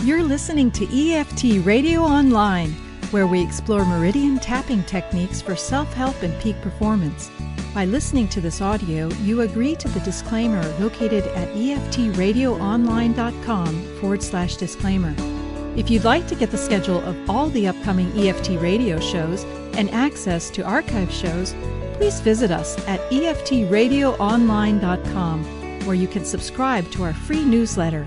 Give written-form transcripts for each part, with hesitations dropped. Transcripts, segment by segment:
You're listening to EFT Radio Online, where we explore meridian tapping techniques for self-help and peak performance. By listening to this audio, you agree to the disclaimer located at eftradioonline.com/disclaimer. If you'd like to get the schedule of all the upcoming EFT radio shows and access to archive shows, please visit us at eftradioonline.com, where you can subscribe to our free newsletter.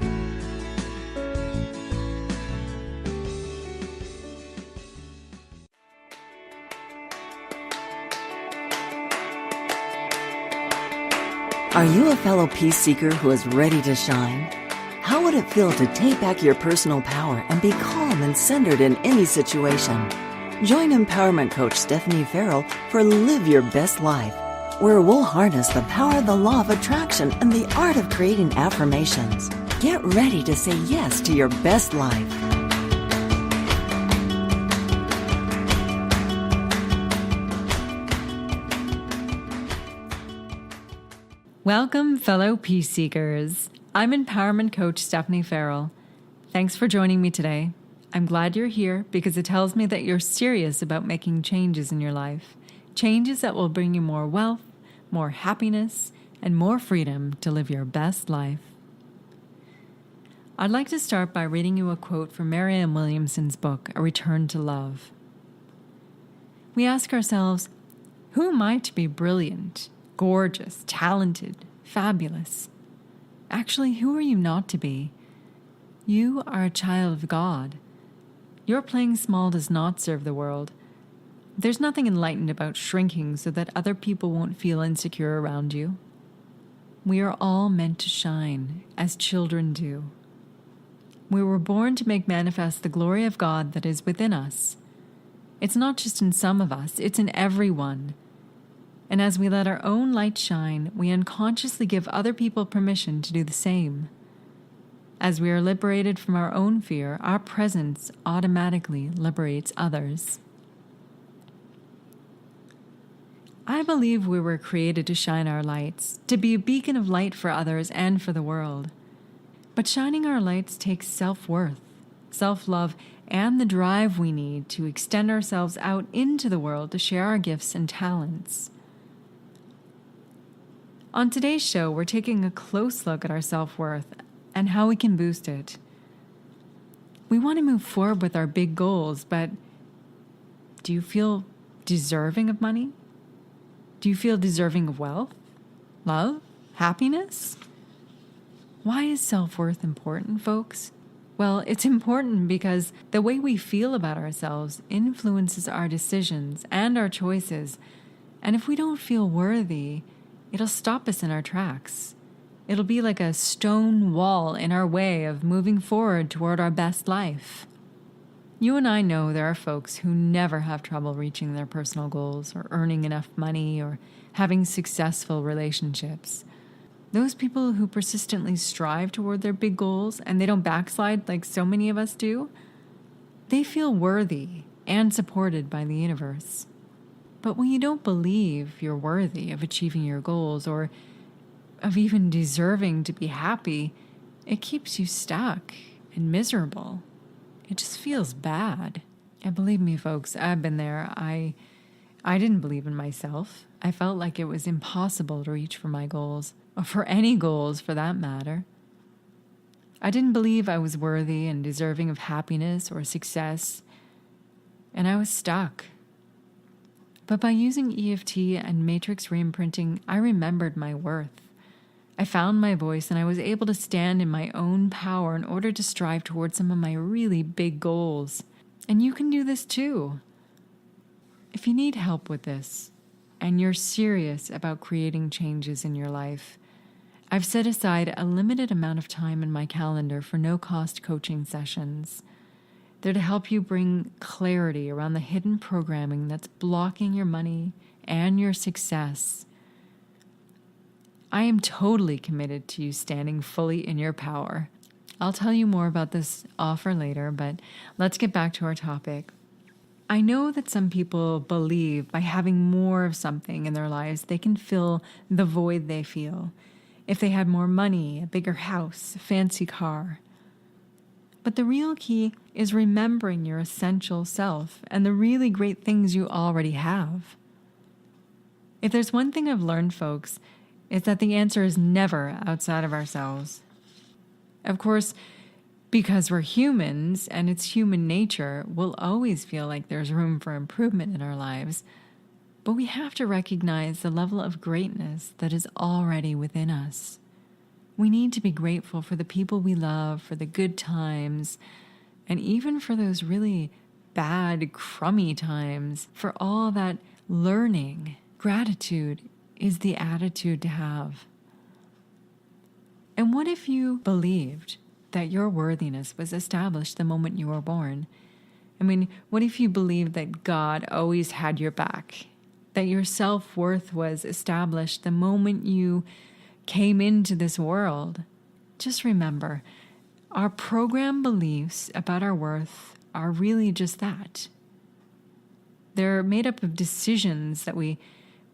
Are you a fellow peace seeker who is ready to shine? How would it feel to take back your personal power and be calm and centered in any situation? Join empowerment coach Stephenie Farrell for Live Your Best Life, where we'll harness the power of the law of attraction and the art of creating affirmations. Get ready to say yes to your best life. Welcome, fellow peace seekers. I'm empowerment coach Stephenie Farrell. Thanks for joining me today. I'm glad you're here because it tells me that you're serious about making changes in your life. Changes that will bring you more wealth, more happiness, and more freedom to live your best life. I'd like to start by reading you a quote from Marianne Williamson's book, A Return to Love. We ask ourselves, who am I to be brilliant, gorgeous, talented, fabulous? Actually, who are you not to be? You are a child of God. Your playing small does not serve the world. There's nothing enlightened about shrinking so that other people won't feel insecure around you. We are all meant to shine, as children do. We were born to make manifest the glory of God that is within us. It's not just in some of us, it's in everyone. And as we let our own light shine, we unconsciously give other people permission to do the same. As we are liberated from our own fear, our presence automatically liberates others. I believe we were created to shine our lights, to be a beacon of light for others and for the world. But shining our lights takes self-worth, self-love, and the drive we need to extend ourselves out into the world to share our gifts and talents. On today's show, we're taking a close look at our self-worth and how we can boost it. We want to move forward with our big goals, but do you feel deserving of money? Do you feel deserving of wealth, love, happiness? Why is self-worth important, folks? Well, it's important because the way we feel about ourselves influences our decisions and our choices. And if we don't feel worthy, it'll stop us in our tracks. It'll be like a stone wall in our way of moving forward toward our best life. You and I know there are folks who never have trouble reaching their personal goals or earning enough money or having successful relationships. Those people who persistently strive toward their big goals and they don't backslide like so many of us do, they feel worthy and supported by the universe. But when you don't believe you're worthy of achieving your goals or of even deserving to be happy, it keeps you stuck and miserable. It just feels bad. And believe me, folks, I've been there. I didn't believe in myself. I felt like it was impossible to reach for my goals, or for any goals for that matter. I didn't believe I was worthy and deserving of happiness or success, and I was stuck. But by using EFT and matrix reimprinting, I remembered my worth. I found my voice and I was able to stand in my own power in order to strive towards some of my really big goals. And you can do this too. If you need help with this, and you're serious about creating changes in your life, I've set aside a limited amount of time in my calendar for no-cost coaching sessions. They're to help you bring clarity around the hidden programming that's blocking your money and your success. I am totally committed to you standing fully in your power. I'll tell you more about this offer later, but let's get back to our topic. I know that some people believe by having more of something in their lives, they can fill the void they feel. If they had more money, a bigger house, a fancy car. But the real key is remembering your essential self and the really great things you already have. If there's one thing I've learned, folks, it's that the answer is never outside of ourselves. Of course, because we're humans and it's human nature, we'll always feel like there's room for improvement in our lives. But we have to recognize the level of greatness that is already within us. We need to be grateful for the people we love, for the good times, and even for those really bad, crummy times, for all that learning. Gratitude is the attitude to have. And what if you believed that your worthiness was established the moment you were born? I mean, what if you believed that God always had your back? That your self-worth was established the moment you came into this world? Just remember, our program beliefs about our worth are really just that. They're made up of decisions that we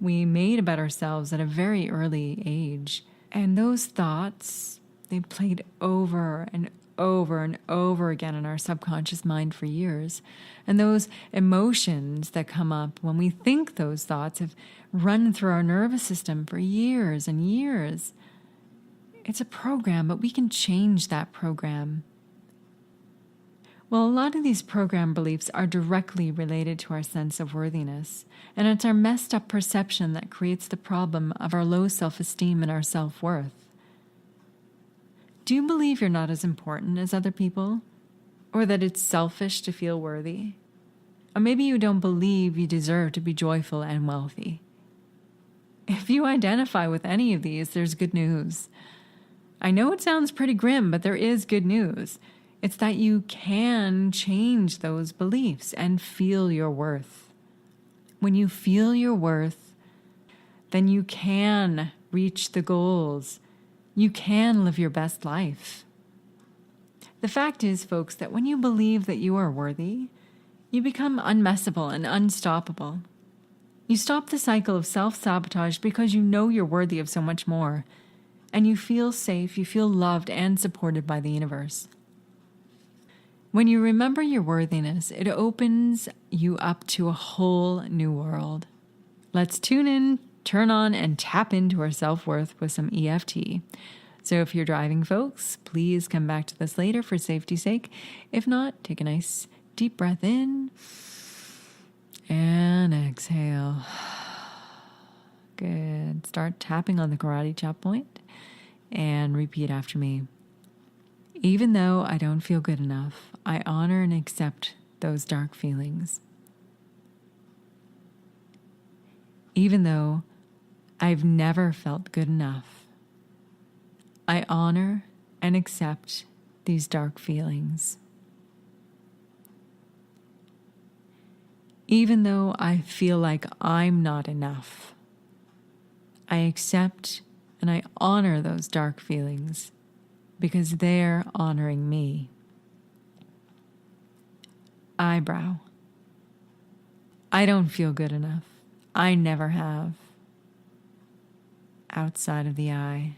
made about ourselves at a very early age. And those thoughts, they played over and over and over again in our subconscious mind for years. And those emotions that come up when we think those thoughts have run through our nervous system for years and years. It's a program, but we can change that program. Well, a lot of these program beliefs are directly related to our sense of worthiness, and it's our messed up perception that creates the problem of our low self-esteem and our self-worth. Do you believe you're not as important as other people? Or that it's selfish to feel worthy? Or maybe you don't believe you deserve to be joyful and wealthy. If you identify with any of these, there's good news. I know it sounds pretty grim, but there is good news. It's that you can change those beliefs and feel your worth. When you feel your worth, then you can reach the goals. You can live your best life. The fact is, folks, that when you believe that you are worthy, you become unmessable and unstoppable. You stop the cycle of self-sabotage because you know you're worthy of so much more. And you feel safe, you feel loved and supported by the universe. When you remember your worthiness, it opens you up to a whole new world. Let's tune in, turn on, and tap into our self-worth with some EFT. So if you're driving, folks, please come back to this later for safety's sake. If not, take a nice deep breath in and exhale. Good. Start tapping on the karate chop point and repeat after me. Even though I don't feel good enough, I honor and accept those dark feelings. Even though I've never felt good enough, I honor and accept these dark feelings. Even though I feel like I'm not enough, I accept and I honor those dark feelings because they're honoring me. Eyebrow. I don't feel good enough. I never have. Outside of the eye.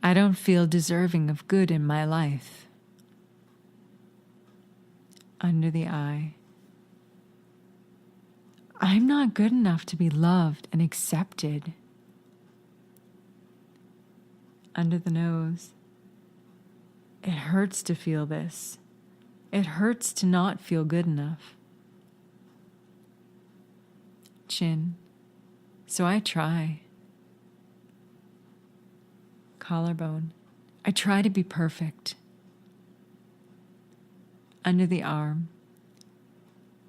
I don't feel deserving of good in my life. Under the eye. I'm not good enough to be loved and accepted. Under the nose. It hurts to feel this. It hurts to not feel good enough. Chin. So I try. Collarbone. I try to be perfect. Under the arm.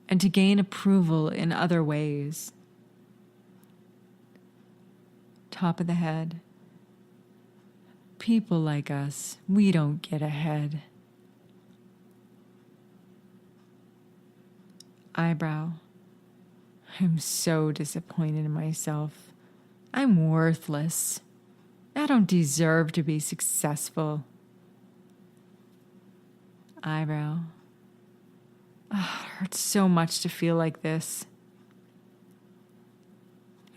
And to gain approval in other ways. Top of the head. People like us, we don't get ahead. Eyebrow. I'm so disappointed in myself. I'm worthless. I don't deserve to be successful. Eyebrow. Oh, it hurts so much to feel like this.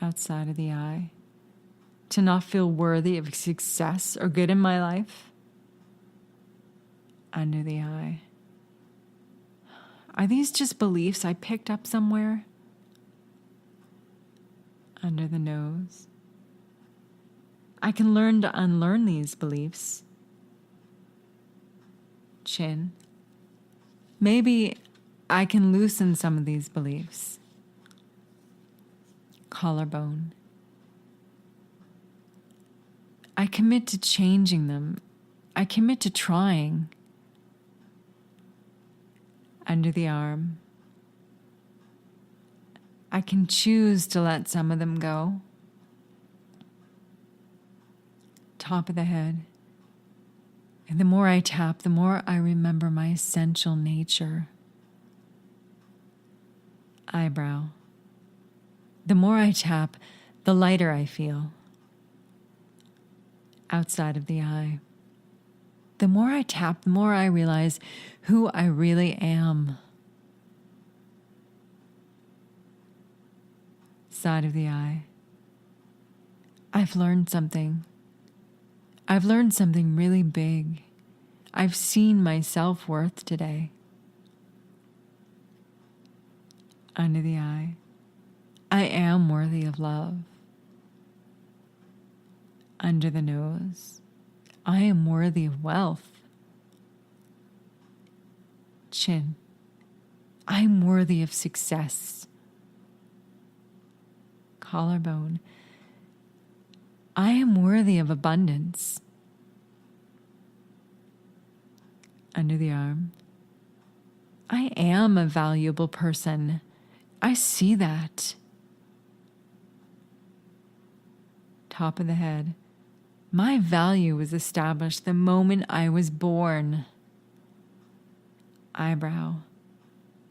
Outside of the eye. To not feel worthy of success or good in my life. under the eye. Are these just beliefs I picked up somewhere? Under the nose. I can learn to unlearn these beliefs. Chin. Maybe I can loosen some of these beliefs. Collarbone. I commit to changing them. I commit to trying. Under the arm. I can choose to let some of them go. Top of the head. And the more I tap, the more I remember my essential nature. Eyebrow. The more I tap, the lighter I feel. Outside of the eye. The more I tap, the more I realize who I really am. Side of the eye. I've learned something. I've learned something really big. I've seen my self-worth today. Under the eye. I am worthy of love. Under the nose. I am worthy of wealth. Chin. I am worthy of success. Collarbone. I am worthy of abundance. Under the arm. I am a valuable person. I see that. Top of the head. My value was established the moment I was born. Eyebrow.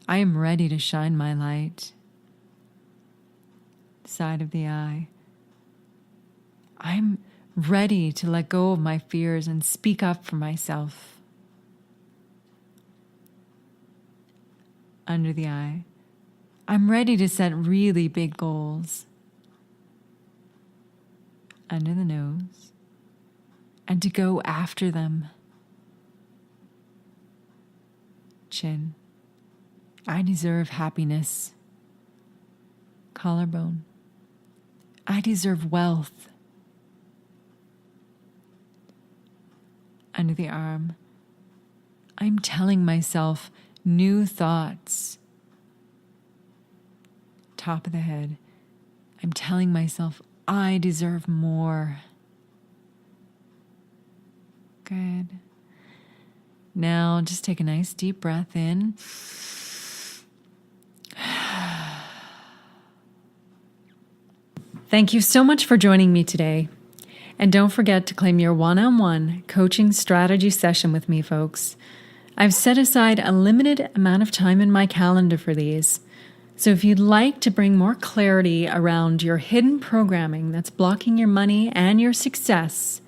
I am ready to shine my light. Side of the eye. I'm ready to let go of my fears and speak up for myself. Under the eye. I'm ready to set really big goals. Under the nose. And to go after them. Chin. I deserve happiness. Collarbone. I deserve wealth. Under the arm. I'm telling myself new thoughts. Top of the head. I'm telling myself I deserve more. Good. Now just take a nice deep breath in. Thank you so much for joining me today. And don't forget to claim your one-on-one coaching strategy session with me, folks. I've set aside a limited amount of time in my calendar for these. So if you'd like to bring more clarity around your hidden programming that's blocking your money and your success,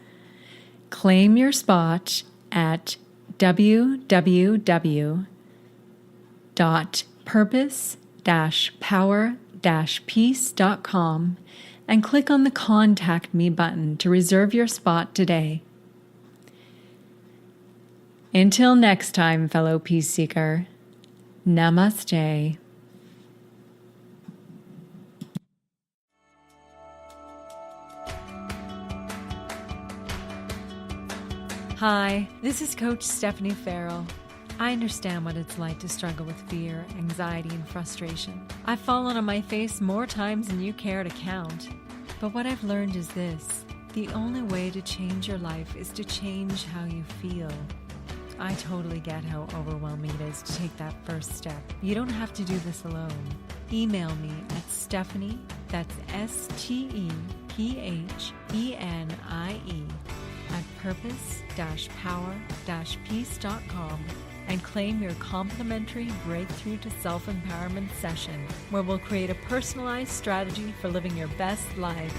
claim your spot at www.purpose-power-peace.com and click on the Contact Me button to reserve your spot today. Until next time, fellow peace seeker, namaste. Hi, this is Coach Stephenie Farrell. I understand what it's like to struggle with fear, anxiety, and frustration. I've fallen on my face more times than you care to count. But what I've learned is this: the only way to change your life is to change how you feel. I totally get how overwhelming it is to take that first step. You don't have to do this alone. Email me at Stephenie, that's STEPHENIE, at purpose-power-peace.com and claim your complimentary Breakthrough to Self-Empowerment session, where we'll create a personalized strategy for living your best life.